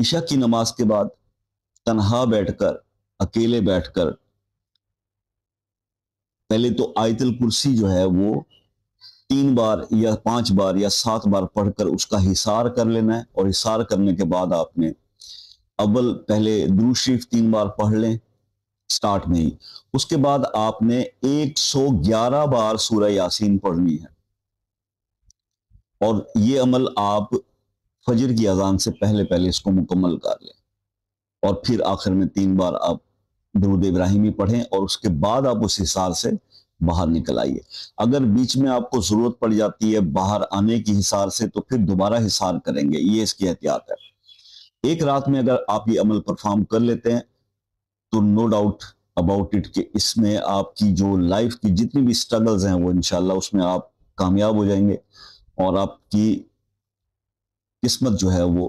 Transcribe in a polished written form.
عشاء کی نماز کے بعد تنہا بیٹھ کر، اکیلے بیٹھ کر پہلے تو آیت الکرسی جو ہے وہ 3 بار یا 5 بار یا 7 بار پڑھ کر اس کا حصار کر لینا ہے، اور حصار کرنے کے بعد آپ نے پہلے درود شریف 3 بار پڑھ لیں سٹارٹ میں ہی، اس کے بعد آپ نے 111 بار سورہ یاسین پڑھنی ہے، اور یہ عمل آپ فجر کی اذان سے پہلے اس کو مکمل کر لیں، اور پھر آخر میں 3 بار آپ درود ابراہیمی پڑھیں، اور اس کے بعد آپ اس حصار سے باہر نکل آئیے۔ اگر بیچ میں آپ کو ضرورت پڑ جاتی ہے باہر آنے کی حصار سے تو پھر دوبارہ حصار کریں گے، یہ اس کی احتیاط ہے۔ ایک رات میں اگر آپ یہ عمل پرفارم کر لیتے ہیں تو نو ڈاؤٹ اباؤٹ اٹ کہ اس میں آپ کی جو لائف کی جتنی بھی سٹرگلز ہیں وہ انشاءاللہ اس میں آپ کامیاب ہو جائیں گے، اور آپ کی قسمت جو ہے وہ